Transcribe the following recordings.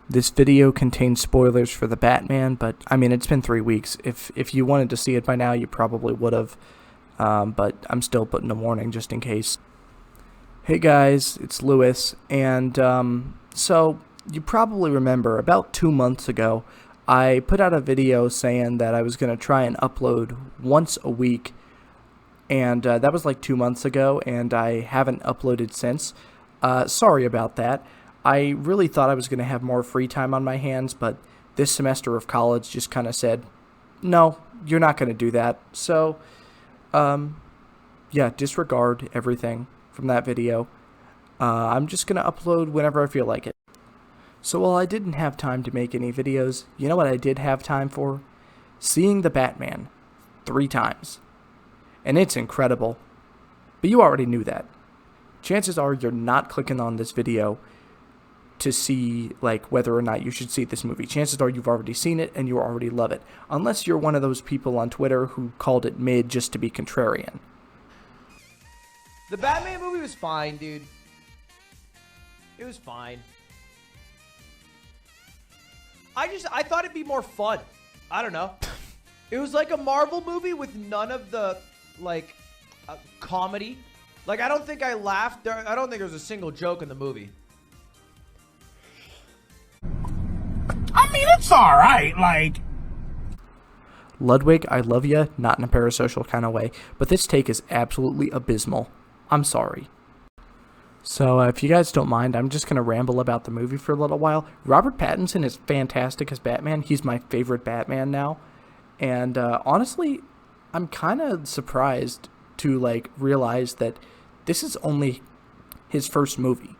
This video contains spoilers for the Batman, but I mean, it's been 3 weeks. If you wanted to see it by now, you probably would have. But I'm still putting a warning just in case. Hey guys, it's Lewis, and so you probably remember about 2 months ago, I put out a video saying that I was going to try and upload once a week, and that was like 2 months ago, and I haven't uploaded since. Sorry about that. I really thought I was going to have more free time on my hands, but this semester of college just kind of said, no, you're not going to do that. So, yeah, disregard everything from that video. I'm just going to upload whenever I feel like it. So while I didn't have time to make any videos, you know what I did have time for? Seeing the Batman 3 times. And it's incredible. But you already knew that. Chances are you're not clicking on this video to see like whether or not you should see this movie. Chances are you've already seen it and you already love it. Unless you're one of those people on Twitter who called it mid just to be contrarian. The Batman movie was fine, dude. It was fine. I thought it'd be more fun. I don't know. It was like a Marvel movie with none of the, like, comedy. Like, I don't think I laughed. I don't think there was a single joke in the movie. I mean, it's alright, like... Ludwig, I love ya, not in a parasocial kind of way, but this take is absolutely abysmal. I'm sorry. So, if you guys don't mind, I'm just going to ramble about the movie for a little while. Robert Pattinson is fantastic as Batman. He's my favorite Batman now. And honestly, I'm kind of surprised to like realize that this is only his first movie.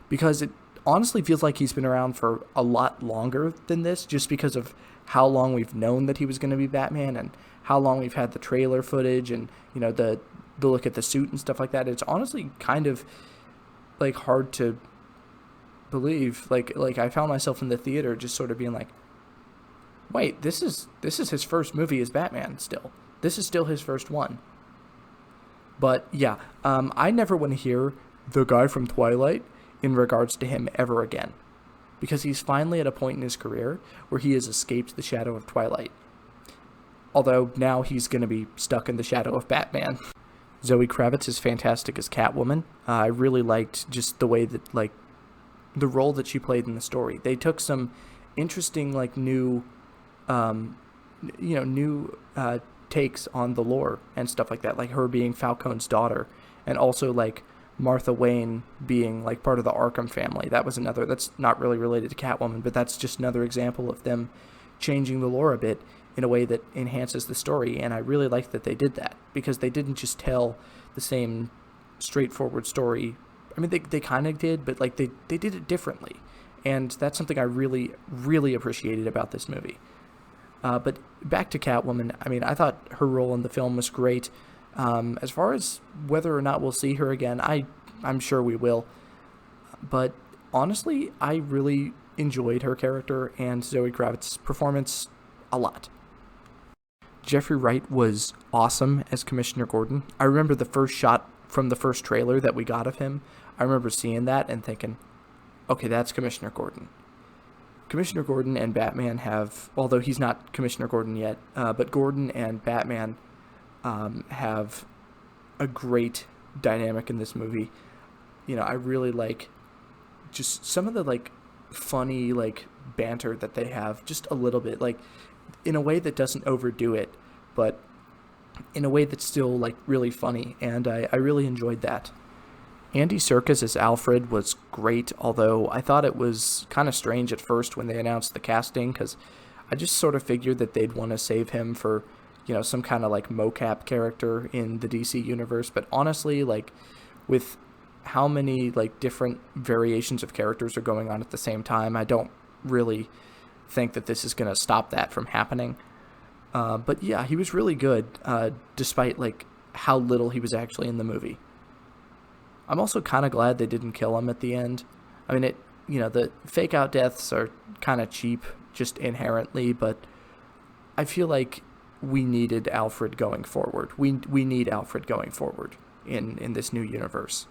Because it honestly feels like he's been around for a lot longer than this, just because of how long we've known that he was going to be Batman and how long we've had the trailer footage and, you know, the look at the suit and stuff like that. It's honestly kind of like hard to believe. Like I found myself in the theater just sort of being like, wait, this is his first movie as Batman still. This is still his first one. But yeah, I never want to hear the guy from Twilight in regards to him ever again. Because he's finally at a point in his career where he has escaped the shadow of Twilight. Although now he's going to be stuck in the shadow of Batman. Zoe Kravitz is fantastic as Catwoman. I really liked just the way that, like, the role that she played in the story. They took some interesting, like, new takes on the lore and stuff like that. Like her being Falcone's daughter. And also, like, Martha Wayne being, like, part of the Arkham family. That was another, that's not really related to Catwoman, but that's just another example of them changing the lore a bit in a way that enhances the story, and I really like that they did that, because they didn't just tell the same straightforward story. I mean, they kind of did, but like they did it differently, and that's something I really, really appreciated about this movie. But back to Catwoman, I mean, I thought her role in the film was great. As far as whether or not we'll see her again, I'm sure we will, but honestly, I really enjoyed her character and Zoe Kravitz's performance a lot. Jeffrey Wright was awesome as Commissioner Gordon. I remember the first shot from the first trailer that we got of him. I remember seeing that and thinking, okay, that's Commissioner Gordon. Commissioner Gordon and Batman have, although he's not Commissioner Gordon yet, but Gordon and Batman have a great dynamic in this movie. You know, I really like just some of the, like, funny, like, banter that they have, just a little bit, like, in a way that doesn't overdo it, but in a way that's still, like, really funny, and I really enjoyed that. Andy Serkis as Alfred was great, although I thought it was kind of strange at first when they announced the casting, because I just sort of figured that they'd want to save him for, you know, some kind of, like, mocap character in the DC universe, but honestly, like, with how many, like, different variations of characters are going on at the same time, I don't really think that this is going to stop that from happening. But yeah, he was really good, despite, like, how little he was actually in the movie. I'm also kind of glad they didn't kill him at the end. I mean, the fake out deaths are kind of cheap just inherently, but I feel like we needed Alfred going forward. We need Alfred going forward in this new universe.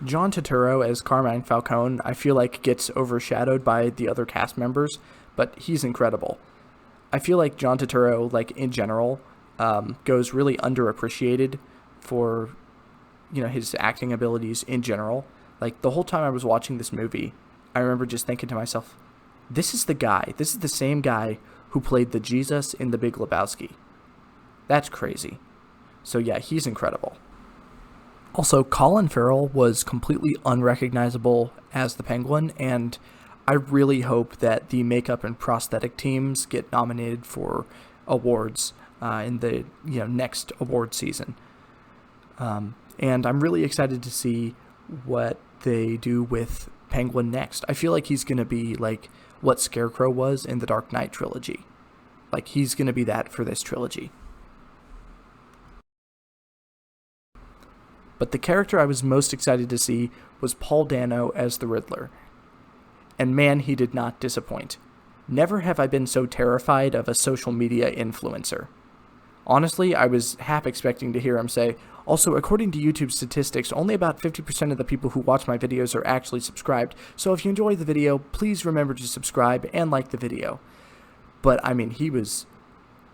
John Turturro as Carmine Falcone, I feel like gets overshadowed by the other cast members, but he's incredible. I feel like John Turturro, like in general, goes really underappreciated for, his acting abilities in general. Like the whole time I was watching this movie, I remember just thinking to myself, this is the same guy who played the Jesus in The Big Lebowski. That's crazy. So yeah, he's incredible. Also, Colin Farrell was completely unrecognizable as the Penguin, and I really hope that the makeup and prosthetic teams get nominated for awards in the next award season. And I'm really excited to see what they do with Penguin next. I feel like he's going to be like what Scarecrow was in the Dark Knight trilogy. Like, he's going to be that for this trilogy. But the character I was most excited to see was Paul Dano as the Riddler. And man, he did not disappoint. Never have I been so terrified of a social media influencer. Honestly, I was half expecting to hear him say, also, according to YouTube statistics, only about 50% of the people who watch my videos are actually subscribed, so if you enjoy the video, please remember to subscribe and like the video. But, I mean, he was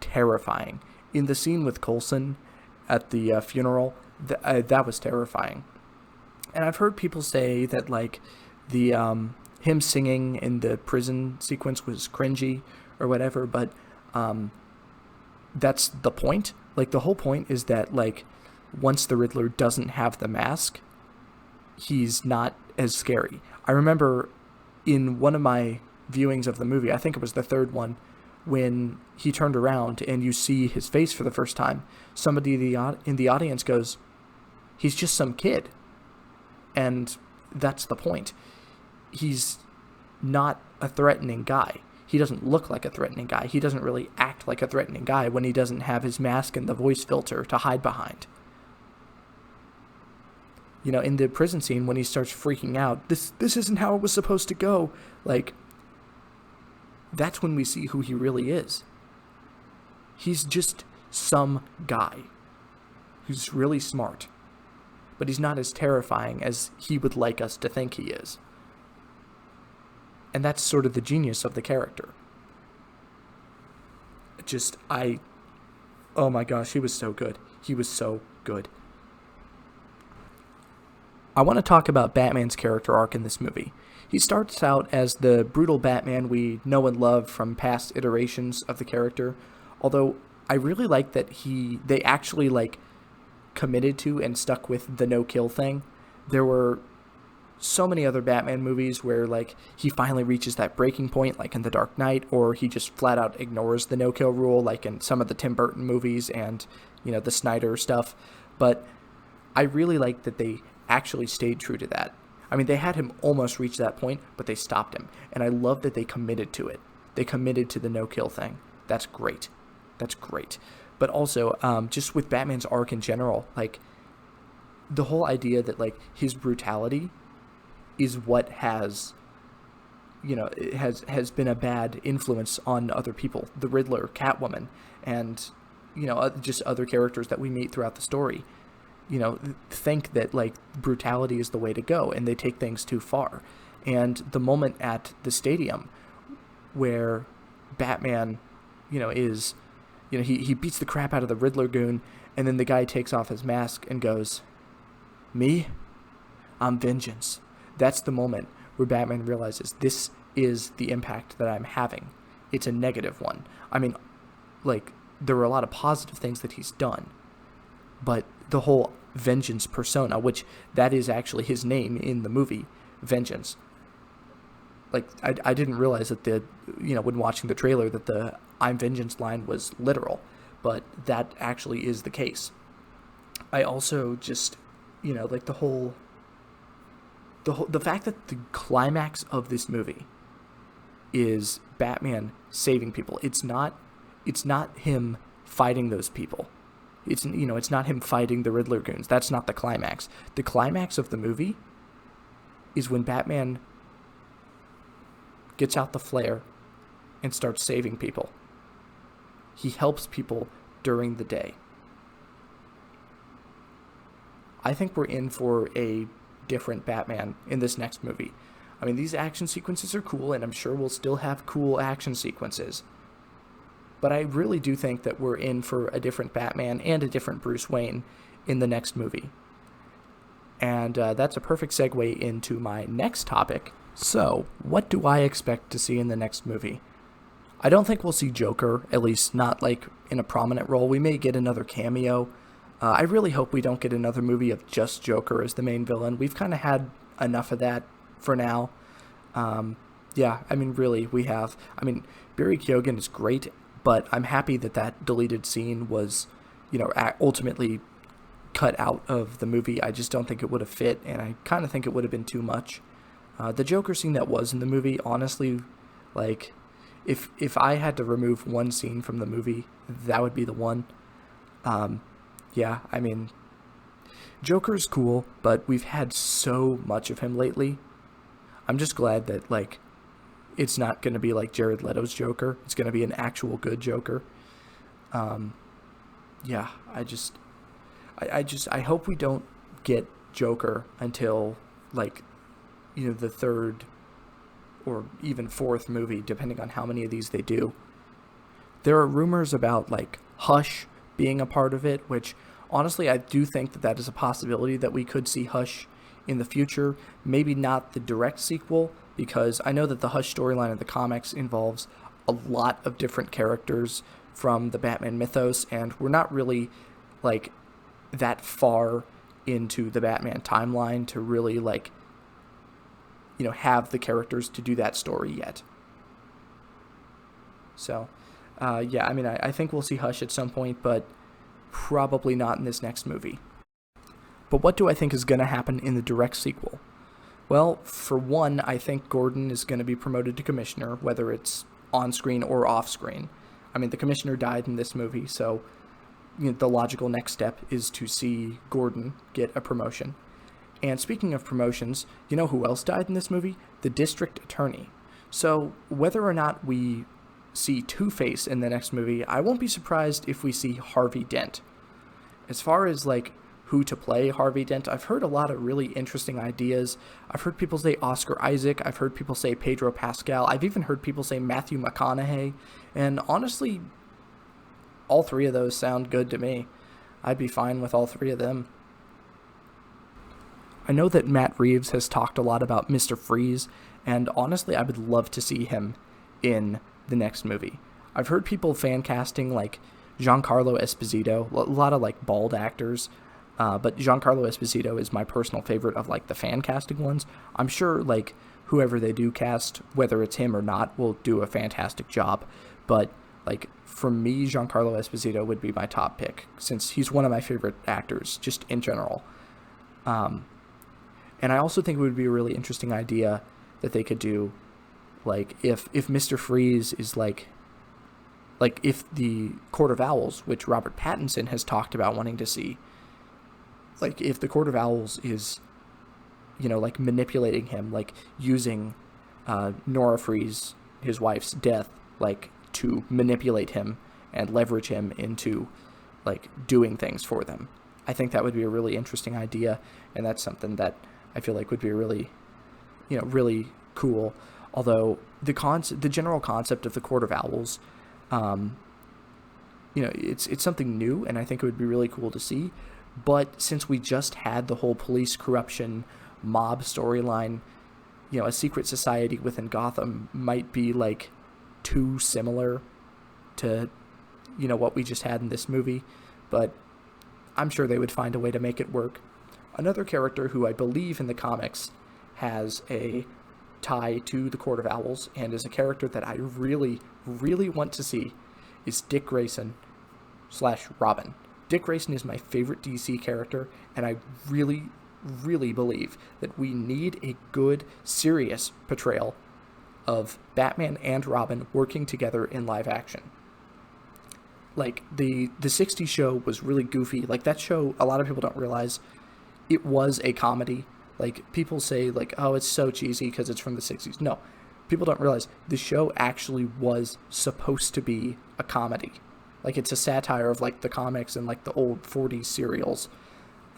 terrifying. In the scene with Coulson at the funeral, that was terrifying. And I've heard people say that, like, the him singing in the prison sequence was cringy or whatever, but that's the point. Like, the whole point is that, like, once the Riddler doesn't have the mask, he's not as scary. I remember in one of my viewings of the movie, I think it was the third one, when he turned around and you see his face for the first time, somebody in the audience goes, he's just some kid. And that's the point. He's not a threatening guy. He doesn't look like a threatening guy. He doesn't really act like a threatening guy when he doesn't have his mask and the voice filter to hide behind. In the prison scene when he starts freaking out, this isn't how it was supposed to go. Like, that's when we see who he really is. He's just some guy who's really smart, but he's not as terrifying as he would like us to think he is. And that's sort of the genius of the character. Oh my gosh, he was so good. He was so good. I want to talk about Batman's character arc in this movie. He starts out as the brutal Batman we know and love from past iterations of the character, although I really like that they actually, like, committed to and stuck with the no-kill thing. There were so many other Batman movies where, like, he finally reaches that breaking point, like in The Dark Knight, or he just flat out ignores the no-kill rule, like in some of the Tim Burton movies and, the Snyder stuff. But I really like that they actually stayed true to that. I mean, they had him almost reach that point, but they stopped him. And I love that they committed to it. They committed to the no-kill thing. That's great. That's great. But also, just with Batman's arc in general, like, the whole idea that, like, his brutality is what has been a bad influence on other people. The Riddler, Catwoman, and, just other characters that we meet throughout the story, think that, like, brutality is the way to go, and they take things too far. And the moment at the stadium where Batman, is, he beats the crap out of the Riddler goon, and then the guy takes off his mask and goes, "Me? I'm vengeance." That's the moment where Batman realizes this is the impact that I'm having. It's a negative one. I mean, like, there were a lot of positive things that he's done, but the whole vengeance persona, which that is actually his name in the movie, Vengeance. Like, I didn't realize that when watching the trailer, that the "I'm Vengeance" line was literal, but that actually is the case. I also just, like, the fact that the climax of this movie is Batman saving people. It's not him fighting those people. It's not him fighting the Riddler goons. That's not the climax. The climax of the movie is when Batman gets out the flare and starts saving people. He helps people during the day. I think we're in for a different Batman in this next movie. I mean, these action sequences are cool, and I'm sure we'll still have cool action sequences. But I really do think that we're in for a different Batman and a different Bruce Wayne in the next movie. And that's a perfect segue into my next topic. So, what do I expect to see in the next movie? I don't think we'll see Joker, at least not like in a prominent role. We may get another cameo. I really hope we don't get another movie of just Joker as the main villain. We've kind of had enough of that for now. Yeah, I mean, really, we have. I mean, Barry Keoghan is great, but I'm happy that that deleted scene was, ultimately cut out of the movie. I just don't think it would have fit, and I kind of think it would have been too much. The Joker scene that was in the movie, honestly, like, if I had to remove one scene from the movie, that would be the one. Yeah, I mean, Joker's cool, but we've had so much of him lately. I'm just glad that, like, it's not going to be like Jared Leto's Joker. It's going to be an actual good Joker. Yeah, I hope we don't get Joker until, like, the third or even fourth movie, depending on how many of these they do. There are rumors about, like, Hush being a part of it, which, honestly, I do think that that is a possibility that we could see Hush in the future. Maybe not the direct sequel, because I know that the Hush storyline in the comics involves a lot of different characters from the Batman mythos, and we're not really, like, that far into the Batman timeline to really, like, have the characters to do that story yet. So, yeah, I mean, I think we'll see Hush at some point, but probably not in this next movie. But what do I think is going to happen in the direct sequel? Well, for one, I think Gordon is going to be promoted to commissioner, whether it's on-screen or off-screen. I mean, the commissioner died in this movie, so the logical next step is to see Gordon get a promotion. And speaking of promotions, you know who else died in this movie? The district attorney. So whether or not we see Two-Face in the next movie, I won't be surprised if we see Harvey Dent. As far as, like, who to play Harvey Dent, I've heard a lot of really interesting ideas. I've heard people say Oscar Isaac. I've heard people say Pedro Pascal. I've even heard people say Matthew McConaughey. And honestly, all three of those sound good to me. I'd be fine with all three of them. I know that Matt Reeves has talked a lot about Mr. Freeze, and honestly, I would love to see him in the next movie. I've heard people fan casting, like, Giancarlo Esposito, a lot of, like, bald actors, but Giancarlo Esposito is my personal favorite of, like, the fan casting ones. I'm sure, like, whoever they do cast, whether it's him or not, will do a fantastic job, but, like, for me, Giancarlo Esposito would be my top pick, since he's one of my favorite actors, just in general. And I also think it would be a really interesting idea that they could do, like, if Mr. Freeze is, like if the Court of Owls, which Robert Pattinson has talked about wanting to see, like, if the Court of Owls is, like, manipulating him, like, using Nora Freeze, his wife's death, like, to manipulate him and leverage him into, like, doing things for them. I think that would be a really interesting idea, and that's something that I feel like would be really, really cool. Although the general concept of the Court of Owls, it's something new, and I think it would be really cool to see. But since we just had the whole police corruption mob storyline, a secret society within Gotham might be, like, too similar to, what we just had in this movie. But I'm sure they would find a way to make it work. Another character who I believe in the comics has a tie to the Court of Owls and is a character that I really, really want to see is Dick Grayson / Robin. Dick Grayson is my favorite DC character, and I really, really believe that we need a good, serious portrayal of Batman and Robin working together in live action. Like, the 60s show was really goofy. Like, that show, a lot of people don't realize, it was a comedy. Like, people say, like, oh, it's so cheesy because it's from the 60s. No, people don't realize the show actually was supposed to be a comedy. Like, it's a satire of, like, the comics and, like, the old 40s serials.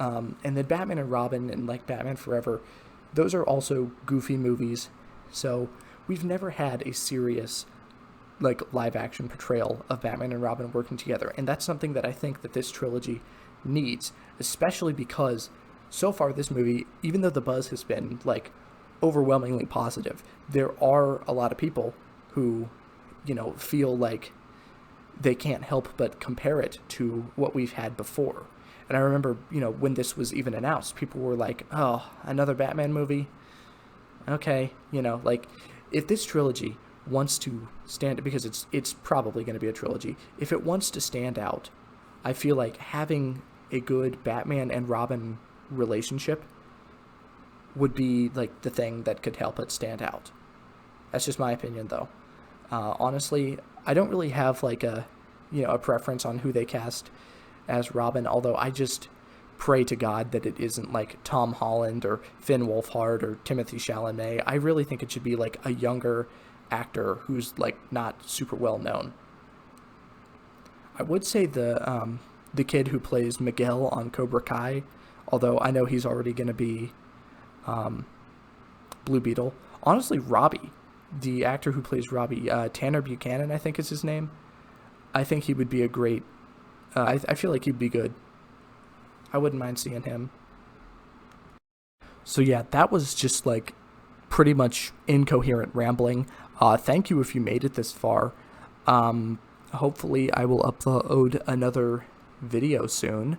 And then Batman and Robin and like Batman Forever, those are also goofy movies. So we've never had a serious like live action portrayal of Batman and Robin working together. And that's something that I think that this trilogy needs, especially because so far this movie, even though the buzz has been like overwhelmingly positive, there are a lot of people who, feel like they can't help but compare it to what we've had before. And I remember, when this was even announced, people were like, oh, another Batman movie? Okay, like if this trilogy wants to stand, because it's probably going to be a trilogy, if it wants to stand out, I feel like having a good Batman and Robin relationship would be like the thing that could help it stand out. That's just my opinion, though. Honestly, I don't really have like a preference on who they cast as Robin, although I just pray to God that it isn't like Tom Holland or Finn Wolfhard or Timothy Chalamet. I really think it should be like a younger actor who's like not super well known. I would say the kid who plays Miguel on Cobra Kai, although I know he's already going to be Blue Beetle. Honestly, Robbie, the actor who plays Robbie, Tanner Buchanan, I think is his name. I think he would be a great. I feel like he'd be good. I wouldn't mind seeing him. So yeah, that was just like pretty much incoherent rambling. Thank you if you made it this far. Hopefully I will upload another video soon.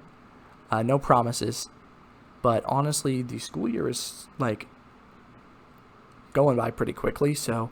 No promises. But honestly, the school year is like going by pretty quickly. So